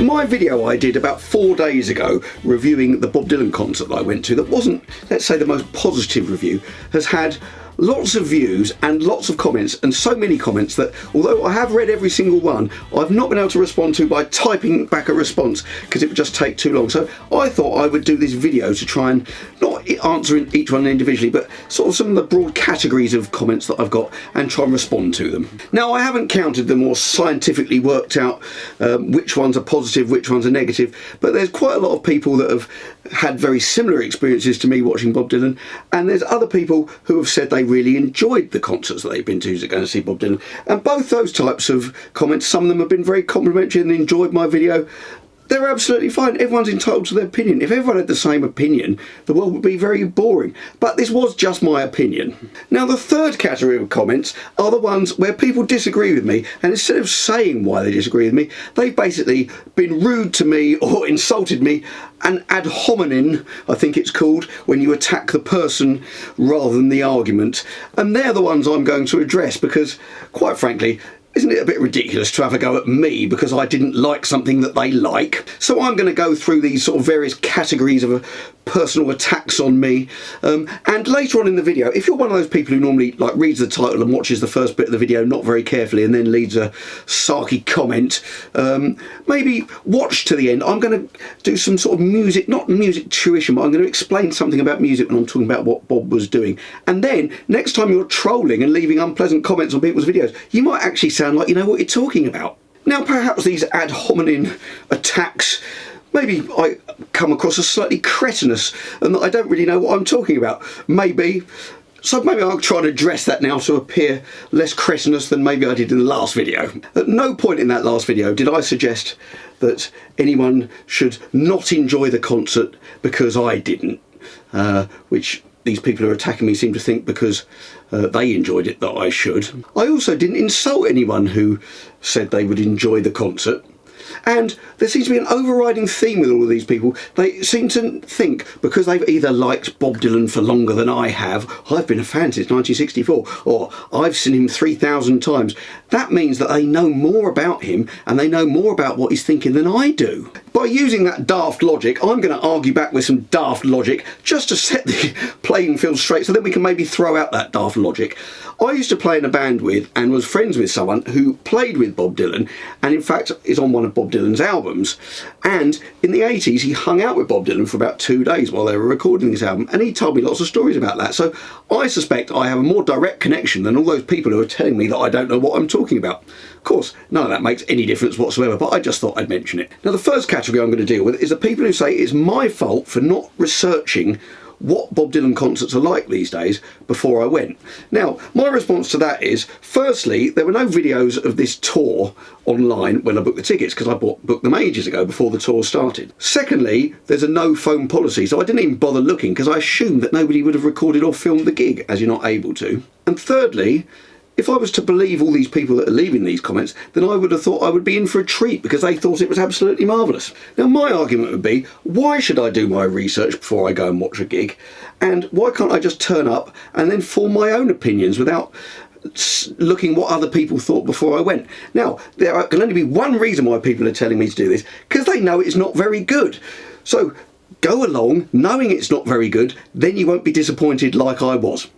My video I did about 4 days ago reviewing the Bob Dylan concert that I went to, that wasn't, let's say, the most positive review, has had lots of views and lots of comments, and so many comments that although I have read every single one, I've not been able to respond to by typing back a response because it would just take too long. So I thought I would do this video to try and not answer each one individually, but sort of some of the broad categories of comments that I've got and try and respond to them. Now, I haven't counted them or scientifically worked out which ones are positive, which ones are negative, but there's quite a lot of people that have had very similar experiences to me watching Bob Dylan, and there's other people who have said they really enjoyed the concerts that they've been to go and see Bob Dylan. And both those types of comments, some of them have been very complimentary and enjoyed my video. They're absolutely fine. Everyone's entitled to their opinion. If everyone had the same opinion, the world would be very boring. But this was just my opinion. Now, the third category of comments are the ones where people disagree with me, and instead of saying why they disagree with me, they've basically been rude to me or insulted me, and ad hominem, I think it's called, when you attack the person rather than the argument. And they're the ones I'm going to address because, quite frankly, isn't it a bit ridiculous to have a go at me because I didn't like something that they like? So I'm going to go through these sort of various categories of personal attacks on me. And later on in the video, if you're one of those people who normally reads the title and watches the first bit of the video not very carefully and then leaves a sarky comment, maybe watch to the end. I'm going to do some sort of music, not music tuition, but I'm going to explain something about music when I'm talking about what Bob was doing. And then next time you're trolling and leaving unpleasant comments on people's videos, you might actually sound like you know what you're talking about. Now, perhaps these ad hominem attacks, maybe I come across as slightly cretinous and that I don't really know what I'm talking about. Maybe. So maybe I'll try and address that now to appear less cretinous than maybe I did in the last video. At no point in that last video did I suggest that anyone should not enjoy the concert because I didn't, which these people who are attacking me seem to think because they enjoyed it that I should. I also didn't insult anyone who said they would enjoy the concert. And there seems to be an overriding theme with all of these people. They seem to think because they've either liked Bob Dylan for longer than I have, I've been a fan since 1964, or I've seen him 3,000 times, that means that they know more about him and they know more about what he's thinking than I do. By using that daft logic, I'm going to argue back with some daft logic just to set the playing field straight so that we can maybe throw out that daft logic. I used to play in a band with and was friends with someone who played with Bob Dylan and in fact is on one of Bob Dylan's albums, and in the 80s he hung out with Bob Dylan for about 2 days while they were recording this album, and he told me lots of stories about that. So I suspect I have a more direct connection than all those people who are telling me that I don't know what I'm talking about. Of course, none of that makes any difference whatsoever, but I just thought I'd mention it. Now, the first category I'm going to deal with is the people who say it's my fault for not researching what Bob Dylan concerts are like these days before I went. Now, my response to that is, firstly, there were no videos of this tour online when I booked the tickets because I booked them ages ago before the tour started. Secondly, there's a no phone policy, so I didn't even bother looking because I assumed that nobody would have recorded or filmed the gig, as you're not able to. And thirdly, if I was to believe all these people that are leaving these comments, then I would have thought I would be in for a treat because they thought it was absolutely marvellous. Now, my argument would be, why should I do my research before I go and watch a gig? And why can't I just turn up and then form my own opinions without looking what other people thought before I went? Now, there can only be one reason why people are telling me to do this, because they know it's not very good. So go along knowing it's not very good, then you won't be disappointed like I was.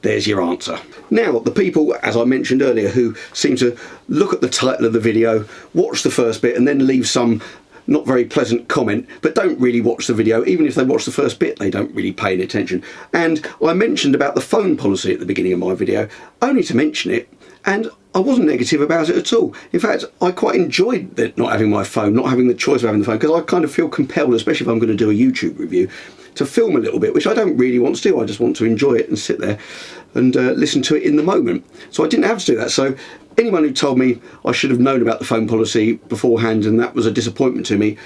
There's your answer. Now, the people, as I mentioned earlier, who seem to look at the title of the video, watch the first bit and then leave some not very pleasant comment, but don't really watch the video. Even if they watch the first bit, they don't really pay any attention. And I mentioned about the phone policy at the beginning of my video, only to mention it, and I wasn't negative about it at all. In fact, I quite enjoyed not having my phone, not having the choice of having the phone, because I kind of feel compelled, especially if I'm going to do a YouTube review, to film a little bit, which I don't really want to do. I just want to enjoy it and sit there and listen to it in the moment. So I didn't have to do that. So anyone who told me I should have known about the phone policy beforehand and that was a disappointment to me,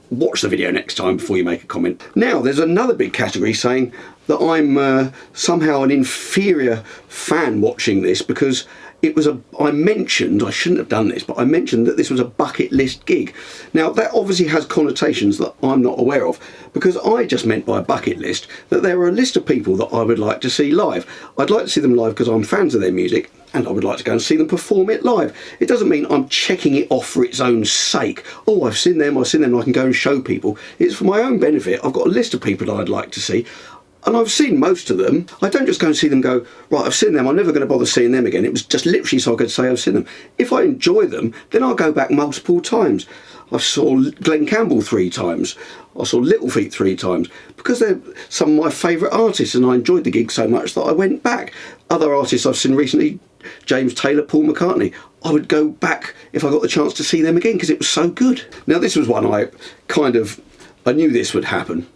watch the video next time before you make a comment. Now, there's another big category saying that I'm somehow an inferior fan watching this because it was I shouldn't have done this, but I mentioned that this was a bucket list gig. Now, that obviously has connotations that I'm not aware of, because I just meant by bucket list that there are a list of people that I would like to see live. I'd like to see them live because I'm fans of their music, and I would like to go and see them perform it live. It doesn't mean I'm checking it off for its own sake. Oh, I've seen them, I can go and show people. It's for my own benefit. I've got a list of people that I'd like to see, and I've seen most of them. I don't just go and see them and go, right, I've seen them, I'm never going to bother seeing them again. It was just literally so I could say I've seen them. If I enjoy them, then I'll go back multiple times. I saw Glenn Campbell 3 times. I saw Little Feat 3 times because they're some of my favourite artists, and I enjoyed the gig so much that I went back. Other artists I've seen recently, James Taylor, Paul McCartney, I would go back if I got the chance to see them again because it was so good. Now this was one I knew this would happen.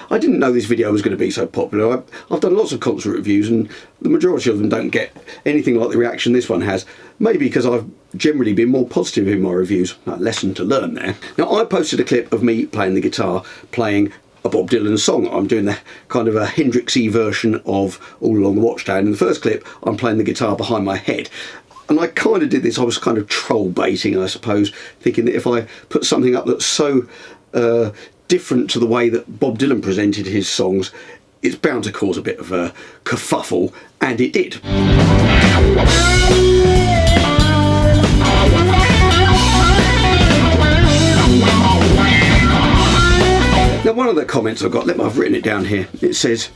I didn't know this video was going to be so popular. I've done lots of concert reviews and the majority of them don't get anything like the reaction this one has. Maybe because I've generally been more positive in my reviews. A lesson to learn there. Now I posted a clip of me playing the guitar, playing a Bob Dylan song. I'm doing the kind of a Hendrixy version of All Along the Watchtower. In the first clip I'm playing the guitar behind my head. And I kind of did this, I was kind of troll baiting, I suppose, thinking that if I put something up that's so different to the way that Bob Dylan presented his songs, it's bound to cause a bit of a kerfuffle, and it did. Now one of the comments I've got, I've written it down here, it says,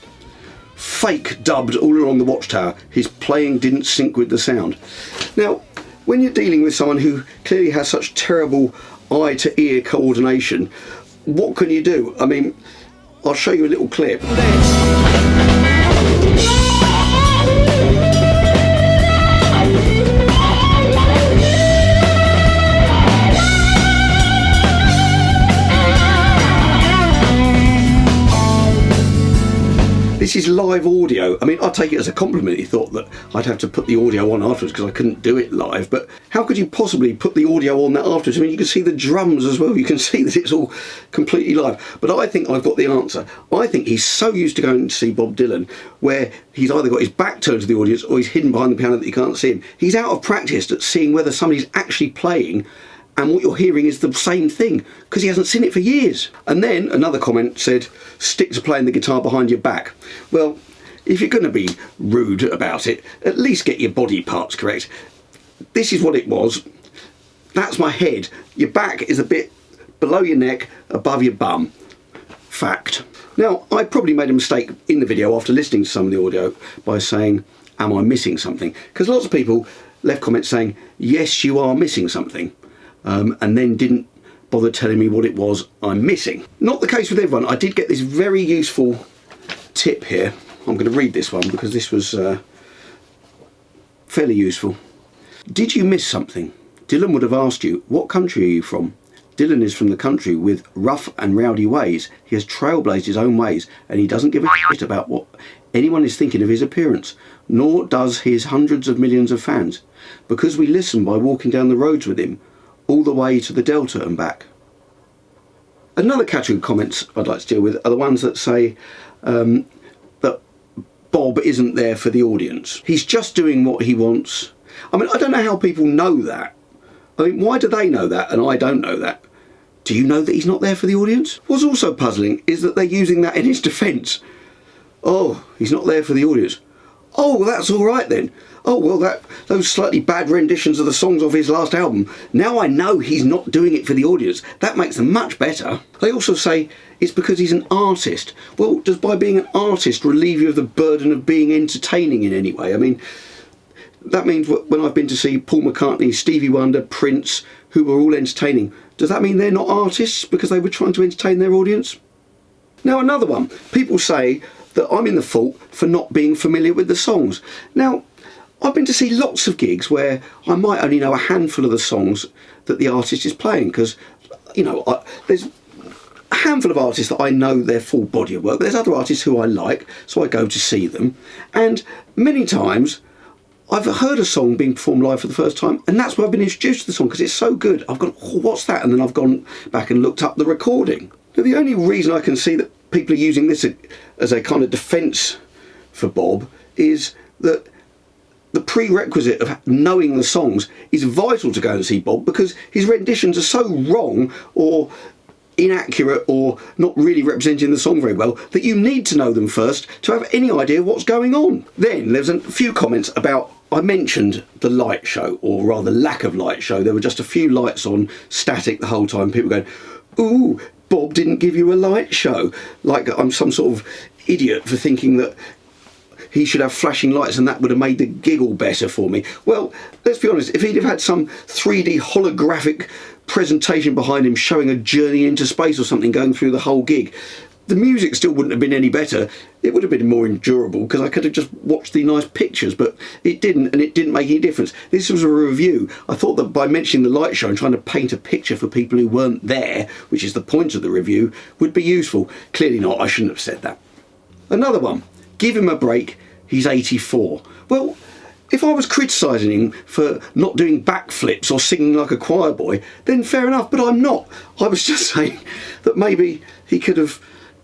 fake dubbed All Along the Watchtower, his playing didn't sync with the sound. Now, when you're dealing with someone who clearly has such terrible eye-to-ear coordination, what can you do? I mean, I'll show you a little clip. This is live audio. I mean, I take it as a compliment. He thought that I'd have to put the audio on afterwards because I couldn't do it live. But how could you possibly put the audio on that afterwards? I mean, you can see the drums as well. You can see that it's all completely live. But I think I've got the answer. I think he's so used to going to see Bob Dylan where he's either got his back turned to the audience or he's hidden behind the piano that you can't see him. He's out of practice at seeing whether somebody's actually playing and what you're hearing is the same thing because he hasn't seen it for years. And then another comment said, stick to playing the guitar behind your back. Well, if you're going to be rude about it, at least get your body parts correct. This is what it was. That's my head. Your back is a bit below your neck, above your bum. Fact. Now, I probably made a mistake in the video after listening to some of the audio by saying, am I missing something? Because lots of people left comments saying, yes, you are missing something. And then didn't bother telling me what it was I'm missing. Not the case with everyone. I did get this very useful tip here. I'm going to read this one because this was fairly useful. Did you miss something? Dylan would have asked you, what country are you from? Dylan is from the country with rough and rowdy ways. He has trailblazed his own ways and he doesn't give a shit about what anyone is thinking of his appearance, nor does his hundreds of millions of fans, because we listen by walking down the roads with him, all the way to the Delta and back. Another category of comments I'd like to deal with are the ones that say that Bob isn't there for the audience. He's just doing what he wants. I mean, I don't know how people know that. I mean, why do they know that and I don't know that? Do you know that he's not there for the audience? What's also puzzling is that they're using that in his defence. Oh, he's not there for the audience. Oh, well, that's all right then. Oh, well, those slightly bad renditions of the songs off his last album, now I know he's not doing it for the audience. That makes them much better. They also say it's because he's an artist. Well, does by being an artist relieve you of the burden of being entertaining in any way? I mean, that means when I've been to see Paul McCartney, Stevie Wonder, Prince, who were all entertaining, does that mean they're not artists because they were trying to entertain their audience? Now, another one. People say that I'm in the fault for not being familiar with the songs. Now, I've been to see lots of gigs where I might only know a handful of the songs that the artist is playing because, you know, there's a handful of artists that I know their full body of work, but there's other artists who I like, so I go to see them. And many times I've heard a song being performed live for the first time, and that's why I've been introduced to the song because it's so good. I've gone, oh, what's that? And then I've gone back and looked up the recording. Now, the only reason I can see that people are using this as a kind of defence for Bob is that the prerequisite of knowing the songs is vital to go and see Bob because his renditions are so wrong or inaccurate or not really representing the song very well that you need to know them first to have any idea what's going on. Then there's a few comments about I mentioned the light show, or rather lack of light show. There were just a few lights on, static the whole time. People going, ooh, Bob didn't give you a light show. Like I'm some sort of idiot for thinking that he should have flashing lights and that would have made the gig all better for me. Well, let's be honest, if he'd have had some 3D holographic presentation behind him showing a journey into space or something going through the whole gig, the music still wouldn't have been any better. It would have been more endurable because I could have just watched the nice pictures, but it didn't, and it didn't make any difference. This was a review. I thought that by mentioning the light show and trying to paint a picture for people who weren't there, which is the point of the review, would be useful. Clearly not. I shouldn't have said that. Another one. Give him a break. He's 84. Well, if I was criticising him for not doing backflips or singing like a choir boy, then fair enough, but I'm not. I was just saying that maybe he could have,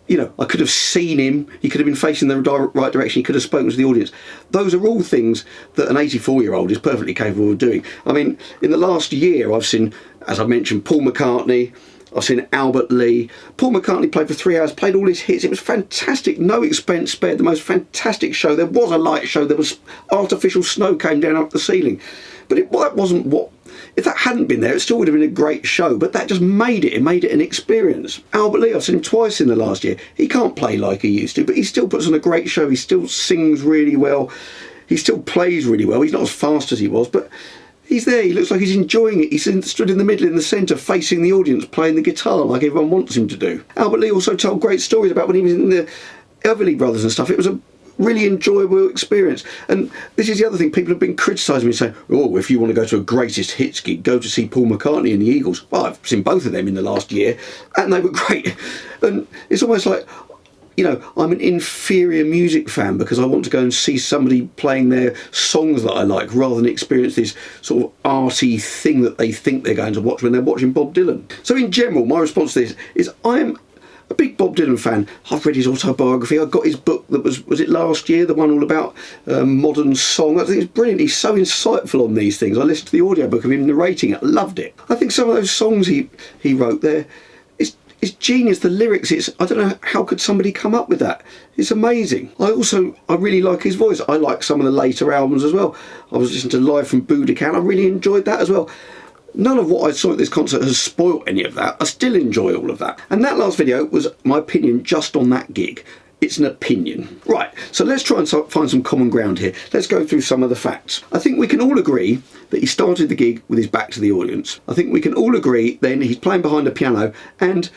I could have seen him, he could have been facing the right direction, he could have spoken to the audience. Those are all things that an 84-year-old is perfectly capable of doing. I mean, in the last year I've seen, as I mentioned, Paul McCartney, I've seen Albert Lee. Paul McCartney played for 3 hours, played all his hits. It was fantastic, no expense spared, the most fantastic show. There was a light show, there was artificial snow came down up the ceiling. But that wasn't what, if that hadn't been there, it still would have been a great show, but that just made it an experience. Albert Lee, I've seen him twice in the last year. He can't play like he used to, but he still puts on a great show. He still sings really well. He still plays really well. He's not as fast as he was, but he's there, he looks like he's enjoying it. He's stood in the middle, in the centre, facing the audience, playing the guitar like everyone wants him to do. Albert Lee also told great stories about when he was in the Everly Brothers and stuff. It was a really enjoyable experience. And this is the other thing, people have been criticising me, saying, oh, if you want to go to a greatest hits gig, go to see Paul McCartney and the Eagles. Well, I've seen both of them in the last year, and they were great. And it's almost like, I'm an inferior music fan because I want to go and see somebody playing their songs that I like rather than experience this sort of arty thing that they think they're going to watch when they're watching Bob Dylan. So in general, my response to this is I'm a big Bob Dylan fan. I've read his autobiography. I got his book that was it last year, the one all about modern song. I think it's brilliant. He's so insightful on these things. I listened to the audiobook of him narrating it. I loved it. I think some of those songs he wrote there, it's genius. The lyrics, I don't know how could somebody come up with that. It's amazing. I really like his voice. I like some of the later albums as well. I was listening to Live from Budokan. I really enjoyed that as well. None of what I saw at this concert has spoilt any of that. I still enjoy all of that. And that last video was my opinion just on that gig. It's an opinion. Right, so let's try and find some common ground here. Let's go through some of the facts. I think we can all agree that he started the gig with his back to the audience. I think we can all agree then he's playing behind a piano, and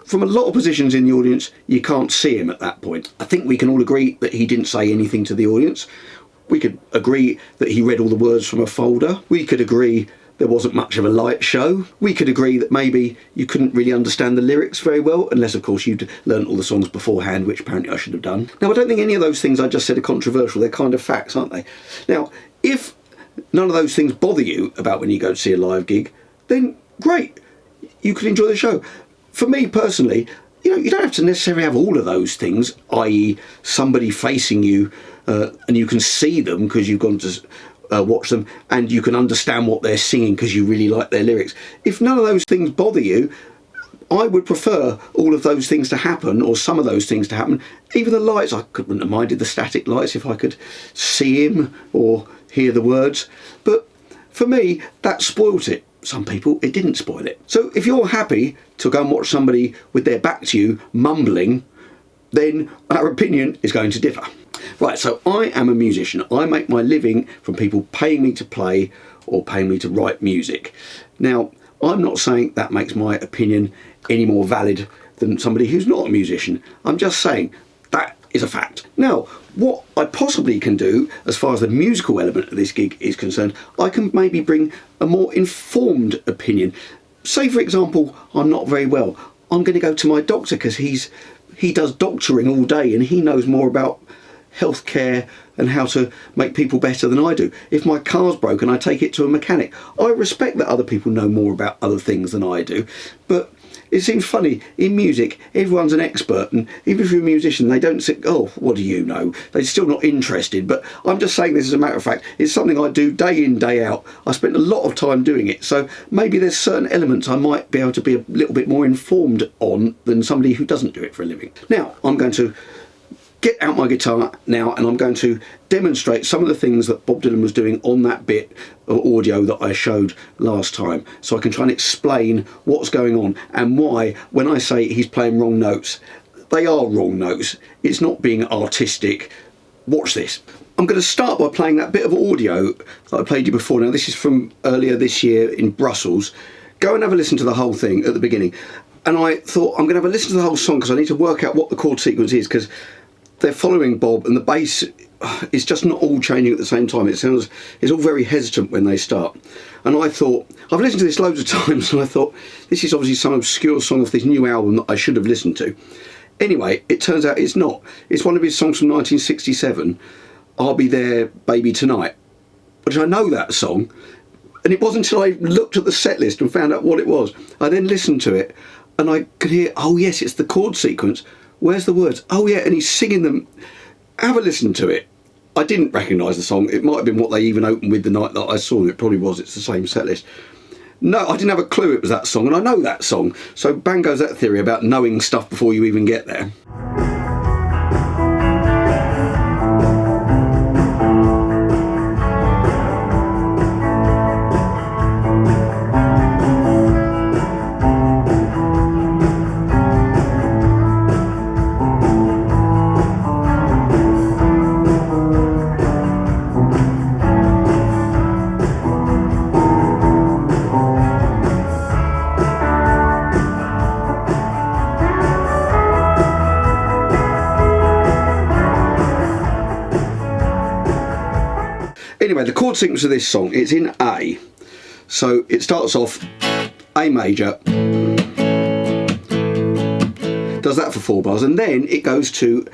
from a lot of positions in the audience, you can't see him at that point. I think we can all agree that he didn't say anything to the audience. We could agree that he read all the words from a folder. We could agree there wasn't much of a light show. We could agree that maybe you couldn't really understand the lyrics very well, unless of course you'd learnt all the songs beforehand, which apparently I should have done. Now, I don't think any of those things I just said are controversial. They're kind of facts, aren't they? Now, if none of those things bother you about when you go to see a live gig, then great, you could enjoy the show. For me personally, you don't have to necessarily have all of those things, i.e. somebody facing you and you can see them because you've gone to watch them, and you can understand what they're singing because you really like their lyrics. If none of those things bother you, I would prefer all of those things to happen, or some of those things to happen. Even the lights, I couldn't have minded the static lights if I could see him or hear the words. But for me, that spoilt it. Some people, it didn't spoil it. So if you're happy to go and watch somebody with their back to you mumbling, then our opinion is going to differ. Right, so I am a musician. I make my living from people paying me to play or paying me to write music. Now, I'm not saying that makes my opinion any more valid than somebody who's not a musician. I'm just saying that is a fact. Now, what I possibly can do, as far as the musical element of this gig is concerned, I can maybe bring a more informed opinion. Say, for example, I'm not very well. I'm going to go to my doctor because he does doctoring all day and he knows more about healthcare and how to make people better than I do. If my car's broken, I take it to a mechanic. I respect that other people know more about other things than I do, but it seems funny, in music, everyone's an expert, and even if you're a musician, they don't say, oh, what do you know? They're still not interested, but I'm just saying this as a matter of fact. It's something I do day in, day out. I spent a lot of time doing it, so maybe there's certain elements I might be able to be a little bit more informed on than somebody who doesn't do it for a living. Now, I'm going to get out my guitar now and I'm going to demonstrate some of the things that Bob Dylan was doing on that bit of audio that I showed last time, so I can try and explain what's going on and why, when I say he's playing wrong notes, they are wrong notes. It's not being artistic. Watch this. I'm going to start by playing that bit of audio that I played you before. Now, this is from earlier this year in Brussels. Go and have a listen to the whole thing at the beginning. And I thought, I'm going to have a listen to the whole song because I need to work out what the chord sequence is, because they're following Bob and the bass is just not all changing at the same time. It's all very hesitant when they start. And I thought, I've listened to this loads of times and I thought, this is obviously some obscure song off this new album that I should have listened to. Anyway, it turns out it's not. It's one of his songs from 1967, I'll Be There Baby Tonight, which I know that song. And it wasn't until I looked at the set list and found out what it was. I then listened to it and I could hear, oh yes, it's the chord sequence. Where's the words? Oh yeah, and he's singing them. Have a listen to it. I didn't recognise the song. It might have been what they even opened with the night that I saw them. It probably was. It's the same set list. No, I didn't have a clue it was that song, and I know that song. So bang goes that theory about knowing stuff before you even get there. Anyway, the chord sequence of this song, it's in A. So it starts off A major, does that for 4 bars, and then it goes to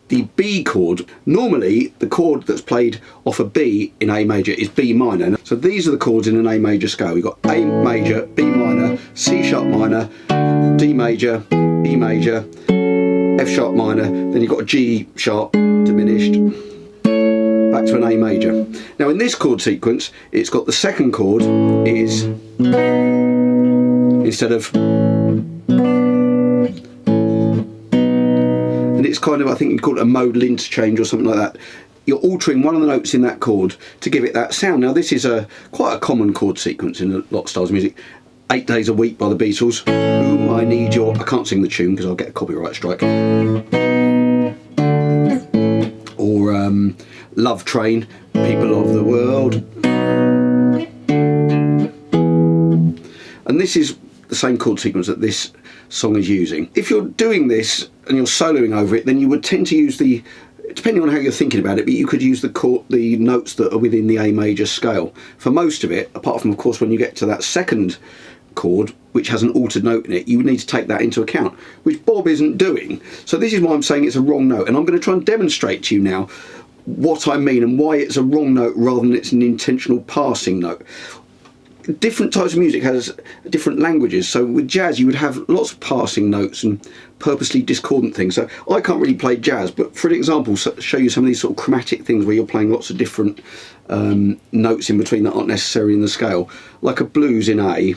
the B chord. Normally, the chord that's played off a B in A major is B minor. So these are the chords in an A major scale. We've got A major, B minor, C sharp minor, D major, E major, F sharp minor, then you've got a G sharp diminished, back to an A major. Now in this chord sequence, it's got the second chord is, instead of, and it's kind of, I think you call it a modal interchange or something like that. You're altering one of the notes in that chord to give it that sound. Now this is quite a common chord sequence in a lot of styles of music. 8 Days a Week by the Beatles. Ooh, I need your, I can't sing the tune because I'll get a copyright strike. Or Love Train, People of the World. And this is the same chord sequence that this song is using. If you're doing this and you're soloing over it, then you would tend to use the, depending on how you're thinking about it, but you could use the notes that are within the A major scale for most of it, apart from, of course, when you get to that second chord, which has an altered note in it, you would need to take that into account, which Bob isn't doing. So this is why I'm saying it's a wrong note, and I'm going to try and demonstrate to you now what I mean and why it's a wrong note rather than it's an intentional passing note. Different types of music has different languages, so with jazz you would have lots of passing notes and purposely discordant things. So I can't really play jazz, but for an example, show you some of these sort of chromatic things where you're playing lots of different notes in between that aren't necessarily in the scale, like a blues in A.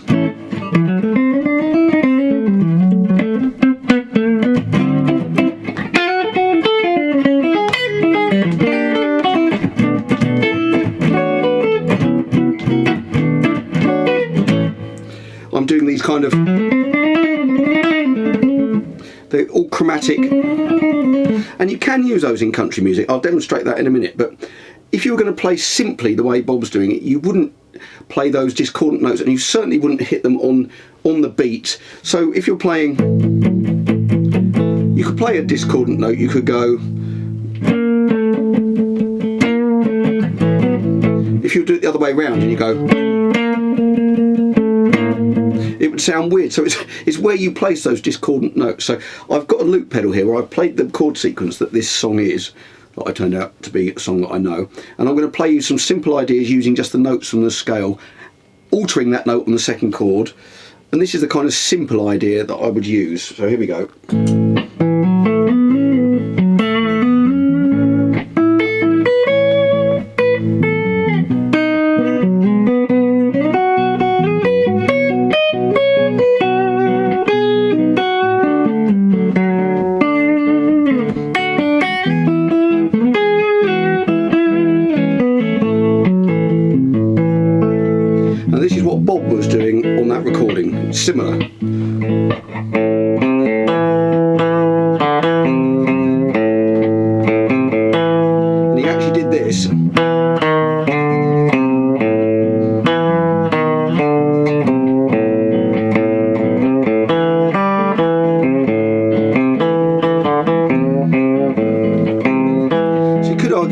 I'm doing these kind of, they're all chromatic, and you can use those in country music. I'll demonstrate that in a minute, but if you were going to play simply the way Bob's doing it, you wouldn't play those discordant notes, and you certainly wouldn't hit them on the beat. So if you're playing, you could play a discordant note, you could go, if you do it the other way around and you go, it would sound weird. So it's where you place those discordant notes. So I've got a loop pedal here where I've played the chord sequence that this song is, that I turned out to be a song that I know, and I'm going to play you some simple ideas using just the notes from the scale, altering that note on the second chord, and this is the kind of simple idea that I would use. So here we go. similar. And he actually did this.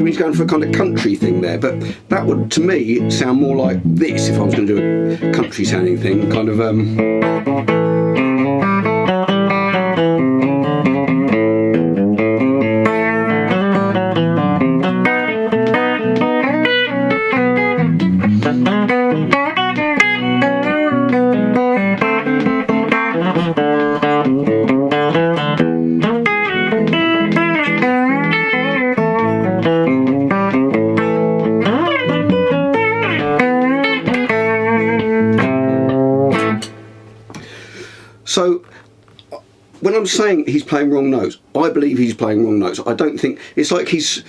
He's going for a kind of country thing there, but that would, to me, sound more like this if I was going to do a country sounding thing, kind of So when I'm saying he's playing wrong notes, I believe he's playing wrong notes. I don't think it's like he's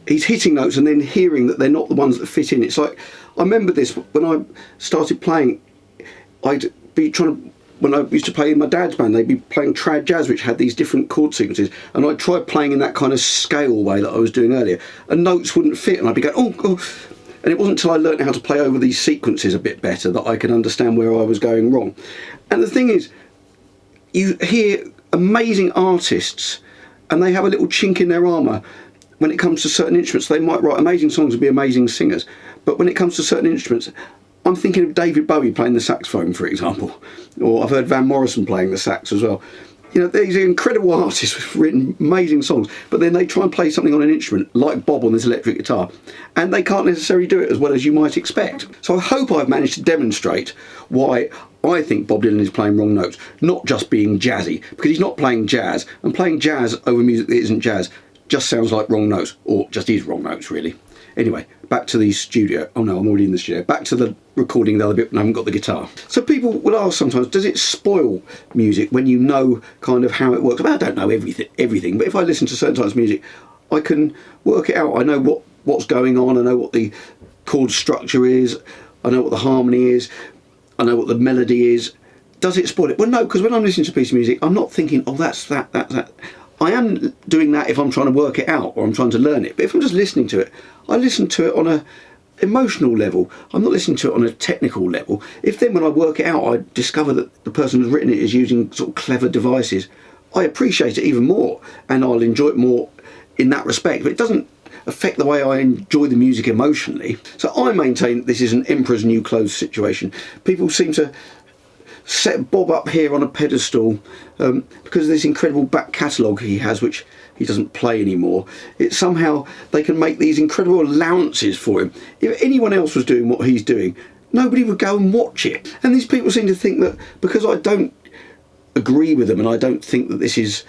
hitting notes and then hearing that they're not the ones that fit in. It's like, I remember this when I started playing. I'd be trying to, when I used to play in my dad's band, they'd be playing trad jazz, which had these different chord sequences, and I'd try playing in that kind of scale way that I was doing earlier, and notes wouldn't fit, and I'd be going, oh. And it wasn't until I learned how to play over these sequences a bit better that I could understand where I was going wrong. And the thing is, you hear amazing artists and they have a little chink in their armour when it comes to certain instruments. They might write amazing songs and be amazing singers, but when it comes to certain instruments, I'm thinking of David Bowie playing the saxophone, for example, or I've heard Van Morrison playing the sax as well. You know, these are incredible artists who've written amazing songs, but then they try and play something on an instrument, like Bob on this electric guitar, and they can't necessarily do it as well as you might expect. So I hope I've managed to demonstrate why I think Bob Dylan is playing wrong notes, not just being jazzy, because he's not playing jazz, and playing jazz over music that isn't jazz just sounds like wrong notes, or just is wrong notes, really. Anyway, back to the studio. Oh no, I'm already in the studio. Back to the recording the other bit when I haven't got the guitar. So people will ask sometimes, does it spoil music when you know kind of how it works? Well, I don't know everything, but if I listen to certain types of music, I can work it out. I know what's going on. I know what the chord structure is. I know what the harmony is. I know what the melody is. Does it spoil it? Well, no, because when I'm listening to a piece of music, I'm not thinking, oh, that's that. I am doing that if I'm trying to work it out or I'm trying to learn it. But if I'm just listening to it, I listen to it on a emotional level. I'm not listening to it on a technical level. If then when I work it out, I discover that the person who's written it is using sort of clever devices, I appreciate it even more and I'll enjoy it more in that respect. But it doesn't affect the way I enjoy the music emotionally. So I maintain that this is an emperor's new clothes situation. People seem to set Bob up here on a pedestal because of this incredible back catalogue he has, which he doesn't play anymore. It's somehow they can make these incredible allowances for him. If anyone else was doing what he's doing, nobody would go and watch it. And these people seem to think that because I don't agree with them and I don't think that this is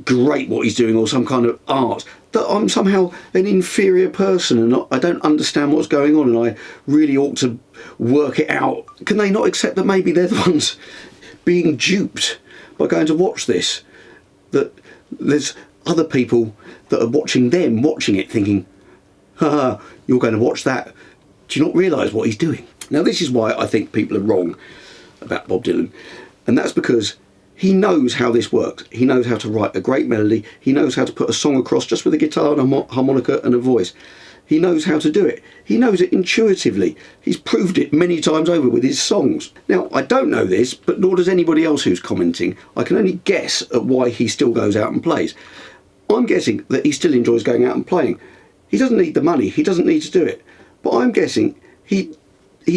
great what he's doing or some kind of art, that I'm somehow an inferior person and I don't understand what's going on and I really ought to work it out. Can they not accept that maybe they're the ones being duped by going to watch this? That there's other people that are watching them watching it thinking, haha, you're going to watch that. Do you not realise what he's doing? Now this is why I think people are wrong about Bob Dylan, and that's because he knows how this works. He knows how to write a great melody. He knows how to put a song across just with a guitar and a harmonica and a voice. He knows how to do it. He knows it intuitively. He's proved it many times over with his songs. Now, I don't know this, but nor does anybody else who's commenting. I can only guess at why he still goes out and plays. I'm guessing that he still enjoys going out and playing. He doesn't need the money. He doesn't need to do it. But I'm guessing he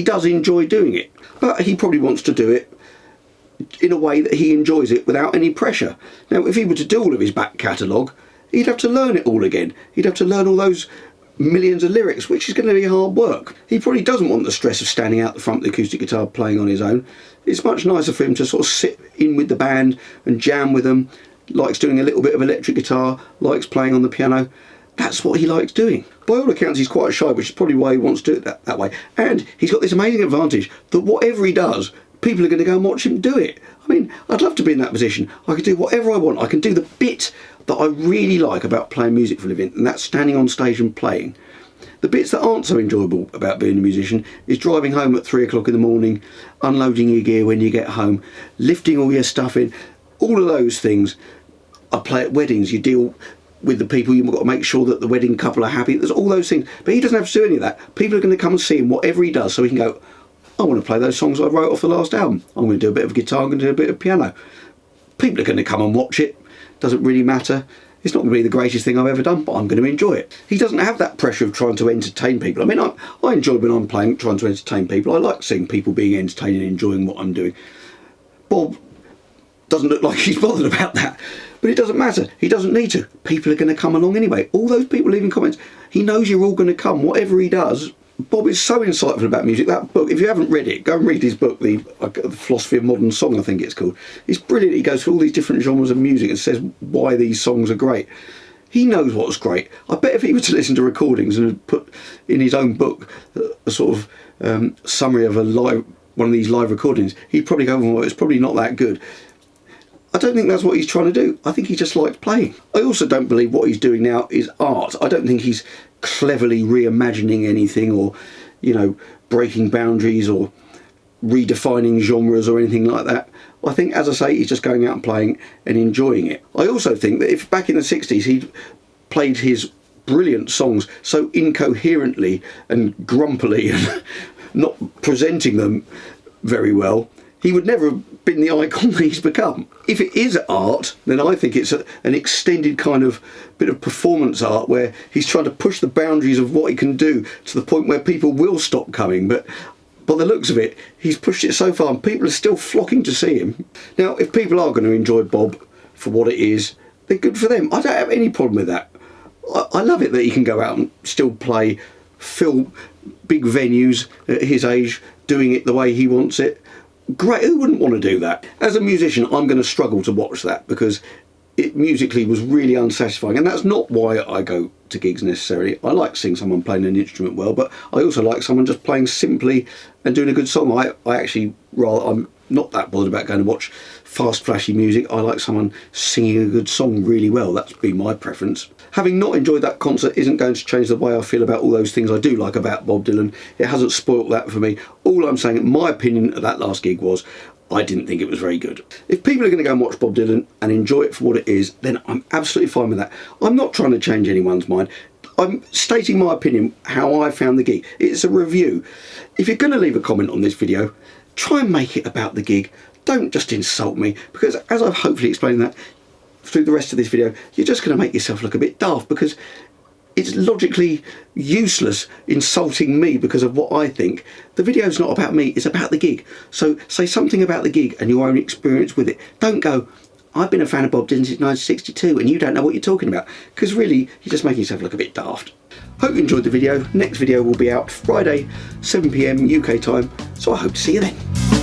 does enjoy doing it. But he probably wants to do it in a way that he enjoys it without any pressure. Now, if he were to do all of his back catalogue, he'd have to learn it all again. He'd have to learn all those millions of lyrics, which is going to be hard work. He probably doesn't want the stress of standing out the front of the acoustic guitar playing on his own. It's much nicer for him to sort of sit in with the band and jam with them, likes doing a little bit of electric guitar, likes playing on the piano. That's what he likes doing. By all accounts, he's quite shy, which is probably why he wants to do it that way. And he's got this amazing advantage that whatever he does, people are going to go and watch him do it. I mean, I'd love to be in that position. I could do whatever I want. I can do the bit that I really like about playing music for a living, and that's standing on stage and playing. The bits that aren't so enjoyable about being a musician is driving home at 3 o'clock in the morning, unloading your gear when you get home, lifting all your stuff in, all of those things. I play at weddings, you deal with the people, you've got to make sure that the wedding couple are happy, there's all those things. But he doesn't have to do any of that. People are going to come and see him, whatever he does, so he can go, I want to play those songs I wrote off the last album. I'm going to do a bit of guitar, I'm going to do a bit of piano. People are going to come and watch it, doesn't really matter. It's not going to be the greatest thing I've ever done, but I'm going to enjoy it. He doesn't have that pressure of trying to entertain people. I mean, I enjoy when I'm playing, trying to entertain people. I like seeing people being entertained and enjoying what I'm doing. Bob doesn't look like he's bothered about that, but it doesn't matter. He doesn't need to. People are going to come along anyway. All those people leaving comments, he knows you're all going to come, whatever he does. Bob is so insightful about music. That book, if you haven't read it, go and read his book, the Philosophy of Modern Song, I think it's called. It's brilliant. He goes through all these different genres of music and says why these songs are great. He knows what's great. I bet if he were to listen to recordings and had put in his own book a sort of summary of one of these live recordings, he'd probably go, well, it's probably not that good. I don't think that's what he's trying to do. I think he just likes playing. I also don't believe what he's doing now is art. I don't think he's cleverly reimagining anything or, you know, breaking boundaries or redefining genres or anything like that. I think, as I say, he's just going out and playing and enjoying it. I also think that if back in the 60s he'd played his brilliant songs so incoherently and grumpily and not presenting them very well, he would never have been the icon that he's become. If it is art, then I think it's an extended kind of bit of performance art where he's trying to push the boundaries of what he can do to the point where people will stop coming. But by the looks of it, he's pushed it so far and people are still flocking to see him. Now, if people are going to enjoy Bob for what it is, then good for them. I don't have any problem with that. I love it that he can go out and still play, fill big venues at his age, doing it the way he wants it. Great, who wouldn't want to do that? As a musician, I'm going to struggle to watch that because it musically was really unsatisfying, and that's not why I go to gigs necessarily. I like seeing someone playing an instrument well, but I also like someone just playing simply and doing a good song. I'm not that bothered about going to watch fast, flashy music. I like someone singing a good song really well. That's been my preference. Having not enjoyed that concert isn't going to change the way I feel about all those things I do like about Bob Dylan. It hasn't spoilt that for me. All I'm saying, my opinion of that last gig was, I didn't think it was very good. If people are going to go and watch Bob Dylan and enjoy it for what it is, then I'm absolutely fine with that. I'm not trying to change anyone's mind. I'm stating my opinion, how I found the gig. It's a review. If you're going to leave a comment on this video, try and make it about the gig. Don't just insult me, because as I've hopefully explained that through the rest of this video, you're just going to make yourself look a bit daft, because it's logically useless insulting me because of what I think. The video's not about me, it's about the gig. So say something about the gig and your own experience with it. Don't go, I've been a fan of Bob Dylan since 1962 and you don't know what you're talking about, because really you're just making yourself look a bit daft. Hope you enjoyed the video. Next video will be out Friday 7 PM UK time, so I hope to see you then.